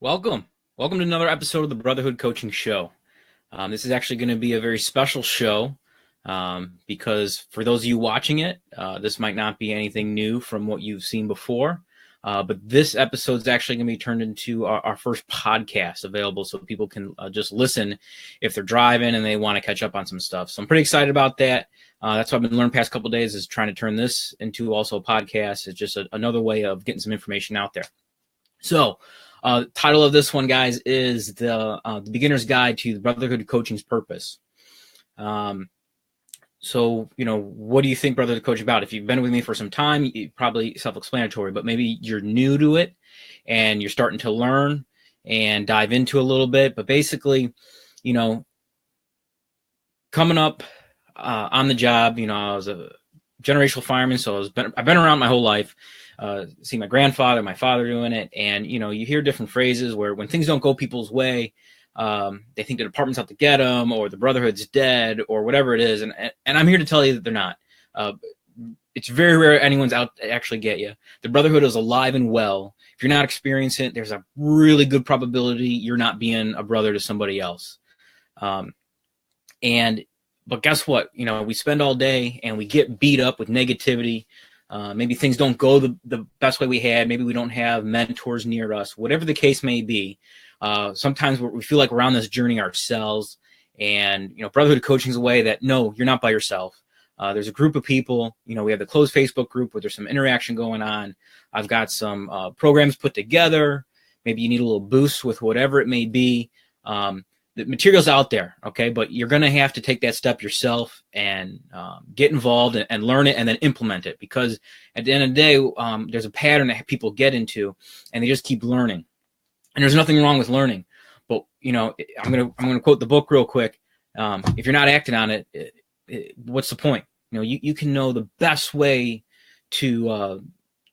Welcome. Welcome to another episode of the Brotherhood Coaching Show. This is actually going to be a very special show because for those of you watching it, this might not be anything new from what you've seen before. But this episode is actually going to be turned into our first podcast available so people can just listen if they're driving and they want to catch up on some stuff. So I'm pretty excited about that. That's what I've been learning the past couple of days is trying to turn this into also a podcast. It's just another way of getting some information out there. So title of this one, guys, is the Beginner's Guide to the Brotherhood Coaching's Purpose. So, what do you think Brotherhood Coaching about? If you've been with me for some time, probably self-explanatory, but maybe you're new to it and you're starting to learn and dive into a little bit. But basically, coming up on the job, I was a generational fireman, so I've been around my whole life. See my grandfather, my father doing it, and you hear different phrases where when things don't go people's way, they think the department's out to get them, or the brotherhood's dead, or whatever it is. And I'm here to tell you that they're not. It's very rare anyone's out to actually get you. The brotherhood is alive and well. If you're not experiencing it, there's a really good probability you're not being a brother to somebody else. But guess what? We spend all day and we get beat up with negativity. Maybe things don't go the best way we had. Maybe we don't have mentors near us. Whatever the case may be, sometimes we feel like we're on this journey ourselves. And, Brotherhood Coaching is a way that, no, you're not by yourself. There's a group of people. We have the closed Facebook group where there's some interaction going on. I've got some programs put together. Maybe you need a little boost with whatever it may be. The material's out there, okay? But you're going to have to take that step yourself and get involved and learn it and then implement it. Because at the end of the day, there's a pattern that people get into, and they just keep learning. And there's nothing wrong with learning. But I'm gonna quote the book real quick. If you're not acting on it, what's the point? You can know the best way to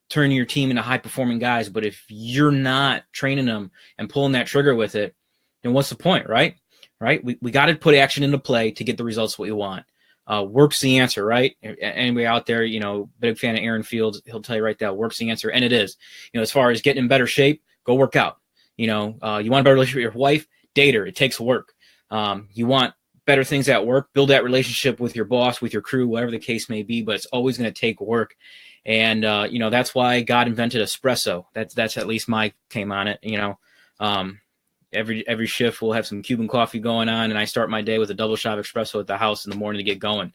turn your team into high performing guys, but if you're not training them and pulling that trigger with it, then what's the point, right? We got to put action into play to get the results we want. Work's the answer, right? Anybody out there, big fan of Aaron Fields, he'll tell you right there, work's the answer. And it is. As far as getting in better shape, go work out. You want a better relationship with your wife, date her. It takes work. You want better things at work, build that relationship with your boss, with your crew, whatever the case may be, but it's always going to take work. And, that's why God invented espresso. That's at least my came on it, Every shift we'll have some Cuban coffee going on, and I start my day with a double shot of espresso at the house in the morning to get going.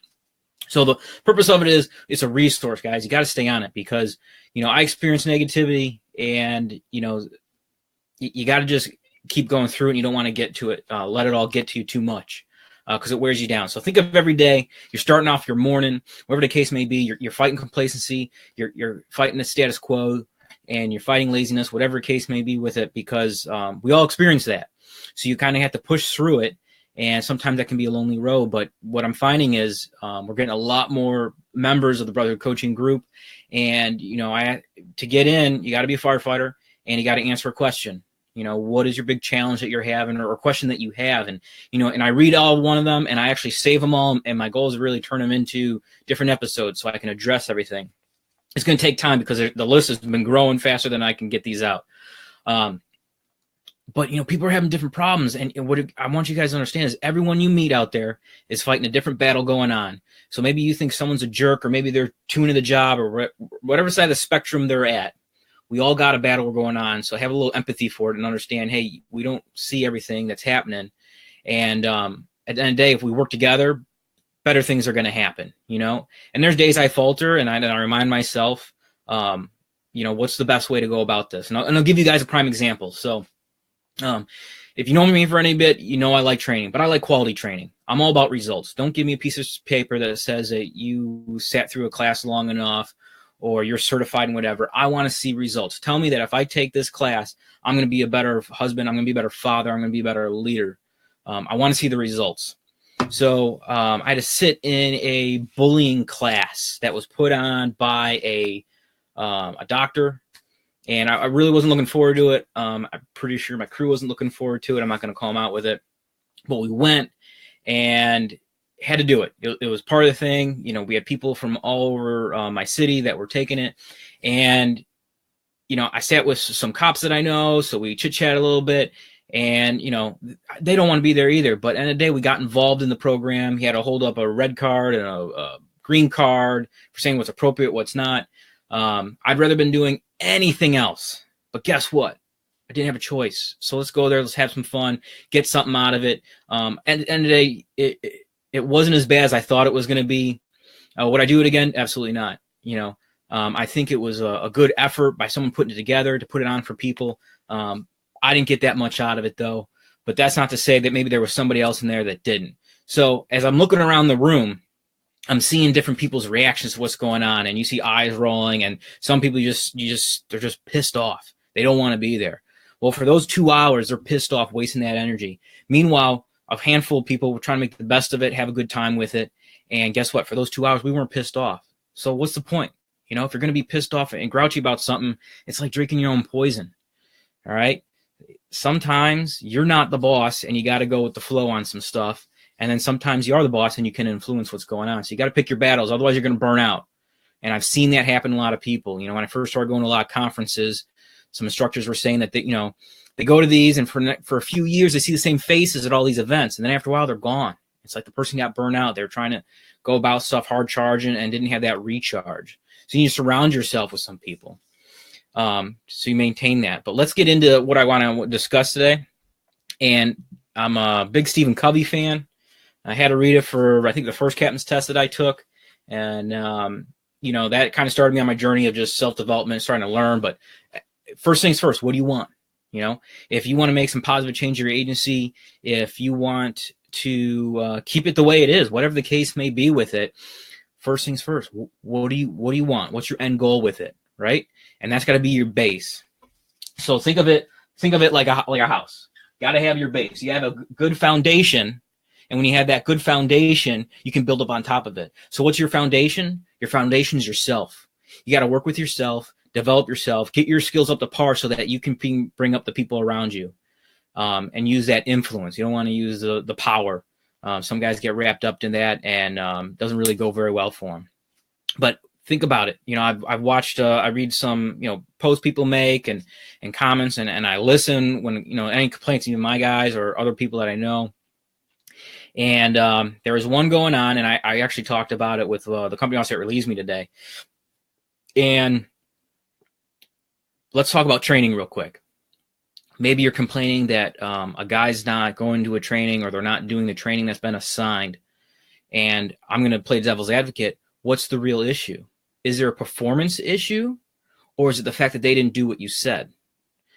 So the purpose of it is it's a resource, guys. You got to stay on it because, I experience negativity and, you got to just keep going through it. And you don't want to get to it, let it all get to you too much because it wears you down. So think of every day you're starting off your morning, whatever the case may be, you're fighting complacency, you're fighting the status quo, and you're fighting laziness, whatever case may be with it, because we all experience that. So you kind of have to push through it. And sometimes that can be a lonely road. But what I'm finding is we're getting a lot more members of the Brotherhood Coaching group. And, to get in, you got to be a firefighter and you got to answer a question. What is your big challenge that you're having or a question that you have? And, and I read all one of them and I actually save them all. And my goal is to really turn them into different episodes so I can address everything. It's going to take time because the list has been growing faster than I can get these out. But, people are having different problems. And what I want you guys to understand is everyone you meet out there is fighting a different battle going on. So maybe you think someone's a jerk or maybe they're too into the job or whatever side of the spectrum they're at. We all got a battle going on. So have a little empathy for it and understand, hey, we don't see everything that's happening. And at the end of the day, if we work together, better things are going to happen, and there's days I falter and I remind myself, what's the best way to go about this? And I'll give you guys a prime example. So if you know me for any bit, I like training, but I like quality training. I'm all about results. Don't give me a piece of paper that says that you sat through a class long enough or you're certified in whatever. I want to see results. Tell me that if I take this class, I'm going to be a better husband. I'm going to be a better father. I'm going to be a better leader. I want to see the results. So I had to sit in a bullying class that was put on by a doctor, and I really wasn't looking forward to it. I'm pretty sure my crew wasn't looking forward to it. I'm not going to call them out with it, but we went and had to do it. It was part of the thing. We had people from all over my city that were taking it, and I sat with some cops that I know, so we chit chat a little bit, and, they don't want to be there either. But at the end of the day, we got involved in the program. He had to hold up a red card and a green card for saying what's appropriate, what's not. I'd rather been doing anything else, but guess what? I didn't have a choice. So let's go there. Let's have some fun, get something out of it. And at the end of the day, it wasn't as bad as I thought it was going to be. Would I do it again? Absolutely not. I think it was a good effort by someone putting it together to put it on for people. I didn't get that much out of it, though. But that's not to say that maybe there was somebody else in there that didn't. So as I'm looking around the room, I'm seeing different people's reactions to what's going on, and you see eyes rolling, and some people they're just pissed off. They don't want to be there. Well, for those 2 hours, they're pissed off, wasting that energy. Meanwhile, a handful of people were trying to make the best of it, have a good time with it. And guess what? For those 2 hours, we weren't pissed off. So what's the point? If you're going to be pissed off and grouchy about something, it's like drinking your own poison. All right? Sometimes you're not the boss and you got to go with the flow on some stuff. And then sometimes you are the boss and you can influence what's going on. So you got to pick your battles. Otherwise, you're going to burn out. And I've seen that happen to a lot of people. When I first started going to a lot of conferences, some instructors were saying that they go to these, and for a few years, they see the same faces at all these events. And then after a while, they're gone. It's like the person got burned out. They were trying to go about stuff hard charging and didn't have that recharge. So you need to surround yourself with some people. So you maintain that. But let's get into what I want to discuss today. And I'm a big Stephen Covey fan. I had to read it for, I think, the first captain's test that I took. And, that kind of started me on my journey of just self-development, starting to learn. But first things first, what do you want? If you want to make some positive change in your agency, if you want to keep it the way it is, whatever the case may be with it, first things first, what do you want? What's your end goal with it, right? And that's got to be your base. So think of it like a house. Got to have your base. You have a good foundation, and when you have that good foundation, you can build up on top of it. So what's your foundation? Your foundation is yourself. You got to work with yourself, develop yourself, get your skills up to par so that you can bring up the people around you, and use that influence. You don't want to use the power. Some guys get wrapped up in that, and doesn't really go very well for them. But think about it. I've watched, I read some, posts people make and comments, and I listen when, any complaints, even my guys or other people that I know. And there was one going on, and I actually talked about it with the company officer that relieves me today. And let's talk about training real quick. Maybe you're complaining that a guy's not going to a training, or they're not doing the training that's been assigned. And I'm going to play devil's advocate. What's the real issue? Is there a performance issue, or is it the fact that they didn't do what you said?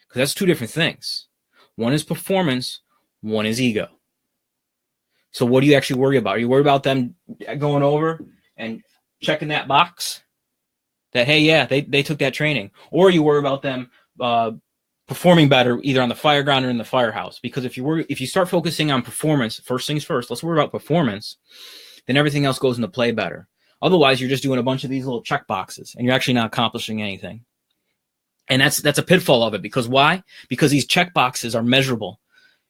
Because that's two different things. One is performance, one is ego. So what do you actually worry about? Are you worried about them going over and checking that box that, hey, yeah, they took that training? Or are you worried about them performing better either on the fire ground or in the firehouse? Because if you start focusing on performance, first things first, let's worry about performance, then everything else goes into play better. Otherwise, you're just doing a bunch of these little check boxes, and you're actually not accomplishing anything. And that's a pitfall of it. Because why? Because these check boxes are measurable.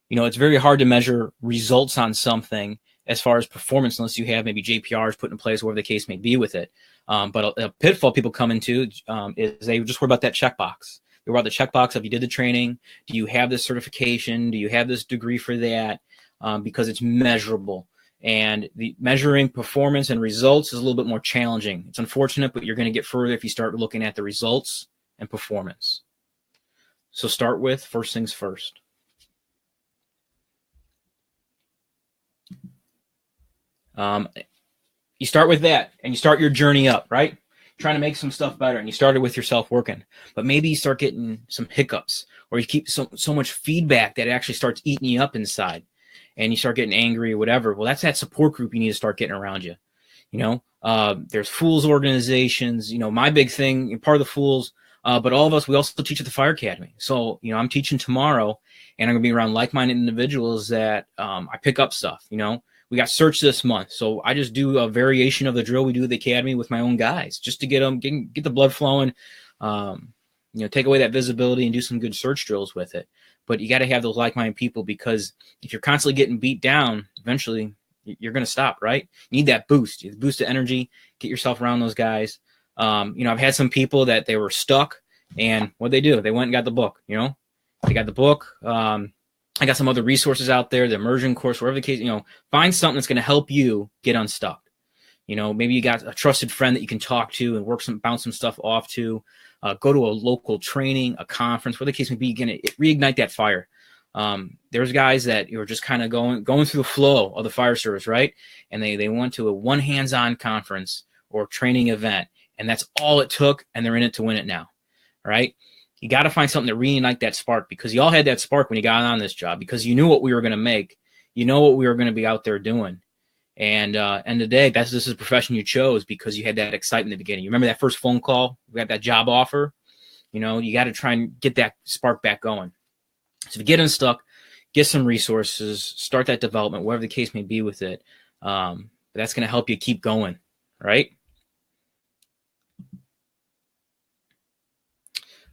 It's very hard to measure results on something as far as performance unless you have maybe JPRs put in place, whatever the case may be with it. But a pitfall people come into is they just worry about that checkbox. They worry about the checkbox of, you did the training. Do you have this certification? Do you have this degree for that? Because it's measurable. And the measuring performance and results is a little bit more challenging. It's unfortunate, but you're going to get further if you start looking at the results and performance. So start with first things first. You start with that, and you start your journey up, right? Trying to make some stuff better, and you started with yourself working. But maybe you start getting some hiccups, or you keep so much feedback that it actually starts eating you up inside, and you start getting angry or whatever. Well, that's that support group you need to start getting around you. There's Fools organizations. My big thing, you're part of the Fools, but all of us, we also teach at the Fire Academy. So, I'm teaching tomorrow, and I'm going to be around like-minded individuals that I pick up stuff, We got search this month, so I just do a variation of the drill we do at the academy with my own guys, just to get the blood flowing, take away that visibility and do some good search drills with it. But you got to have those like-minded people, because if you're constantly getting beat down, eventually you're going to stop, right? You need that boost. You boost the energy, get yourself around those guys. I've had some people that they were stuck And what they do, they went and got the book, they got the book. I got some other resources out there, the immersion course, whatever the case, find something that's going to help you get unstuck. Maybe you got a trusted friend that you can talk to and bounce some stuff off to. Go to a local training, a conference, whatever the case may be. You're going to reignite that fire. There's guys that are just kind of going through the flow of the fire service, right? And they went to a one hands-on conference or training event, and that's all it took, and they're in it to win it now, right? You got to find something to reignite that spark, because you all had that spark when you got on this job, because you knew what we were going to make. You know what we were going to be out there doing. And today, this is the profession you chose because you had that excitement in the beginning. You remember that first phone call? We got that job offer. You got to try and get that spark back going. So if you get unstuck, get some resources, start that development, whatever the case may be with it. But that's going to help you keep going, right?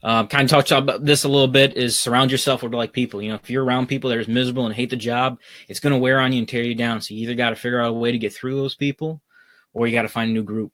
Kind of talked about this a little bit, is surround yourself with like people. If you're around people that are miserable and hate the job, it's going to wear on you and tear you down. So you either got to figure out a way to get through those people, or you got to find a new group,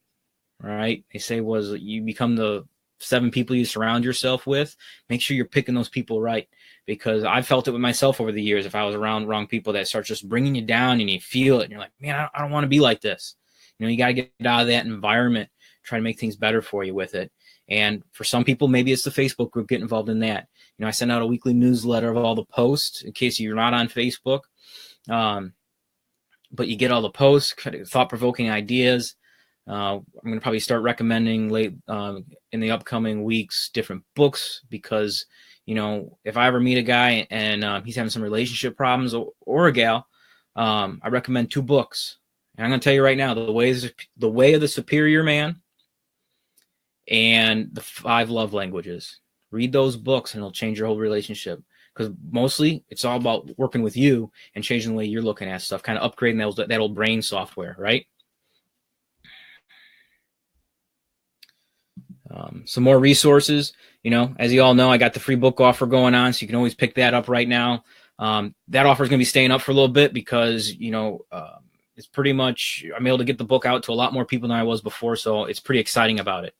right? They say you become the 7 people you surround yourself with. Make sure you're picking those people right, because I felt it with myself over the years. If I was around wrong people that start just bringing you down and you feel it and you're like, man, I don't want to be like this. You got to get out of that environment, try to make things better for you with it. And for some people, maybe it's the Facebook group, get involved in that. I send out a weekly newsletter of all the posts in case you're not on Facebook. But you get all the posts, thought-provoking ideas. I'm going to probably start recommending in the upcoming weeks different books, because, if I ever meet a guy and he's having some relationship problems or a gal, I recommend 2 books. And I'm going to tell you right now, The Way of the Superior Man and The 5 Love Languages. Read those books and it'll change your whole relationship, because mostly it's all about working with you and changing the way you're looking at stuff, kind of upgrading that old brain software, right? Some more resources, as you all know, I got the free book offer going on, so you can always pick that up right now. That offer is going to be staying up for a little bit because, it's pretty much, I'm able to get the book out to a lot more people than I was before, so it's pretty exciting about it.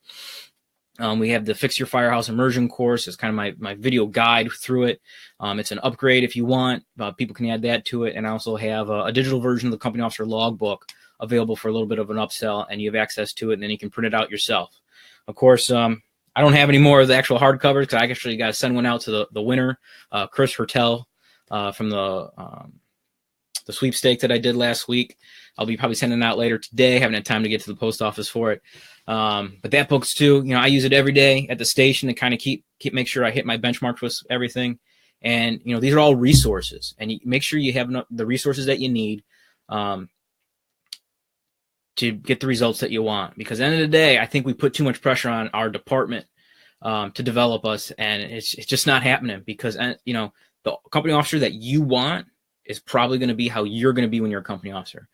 We have the Fix Your Firehouse Immersion course. It's kind of my video guide through it. It's an upgrade if you want. People can add that to it. And I also have a digital version of the Company Officer Logbook available for a little bit of an upsell, and you have access to it, and then you can print it out yourself. Of course, I don't have any more of the actual hardcovers, because I actually got to send one out to the winner, Chris Hertel, from the sweepstake that I did last week. I'll be probably sending it out later today. Haven't had time to get to the post office for it. But that book's too, I use it every day at the station to kind of make sure I hit my benchmarks with everything. And, these are all resources, and you make sure you have the resources that you need to get the results that you want. Because at the end of the day, I think we put too much pressure on our department to develop us, and it's just not happening, because, the company officer that you want is probably going to be how you're going to be when you're a company officer.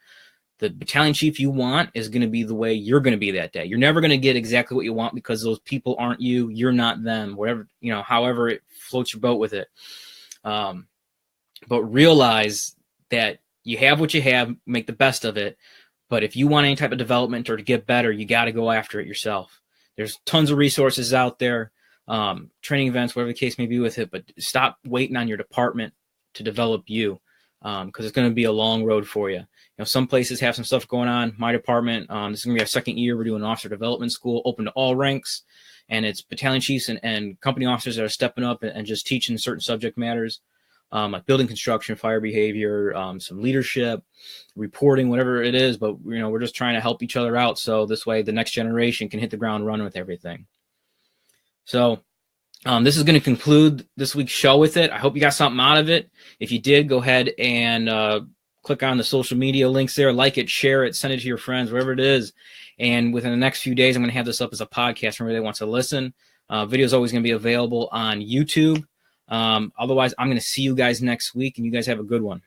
The battalion chief you want is going to be the way you're going to be that day. You're never going to get exactly what you want, because those people aren't you. You're not them. Whatever, however it floats your boat with it. But realize that you have what you have, make the best of it. But if you want any type of development or to get better, you got to go after it yourself. There's tons of resources out there, training events, whatever the case may be with it. But stop waiting on your department to develop you, because it's going to be a long road for you. Some places have some stuff going on. My department, this is going to be our 2nd year. We're doing an officer development school, open to all ranks, and it's battalion chiefs and company officers that are stepping up and just teaching certain subject matters, like building construction, fire behavior, some leadership, reporting, whatever it is. But we're just trying to help each other out, so this way the next generation can hit the ground running with everything. So this is going to conclude this week's show with it. I hope you got something out of it. If you did, go ahead and click on the social media links there, like it, share it, send it to your friends, wherever it is. And within the next few days, I'm going to have this up as a podcast for anybody that wants to listen. Video is always going to be available on YouTube. Otherwise, I'm going to see you guys next week, and you guys have a good one.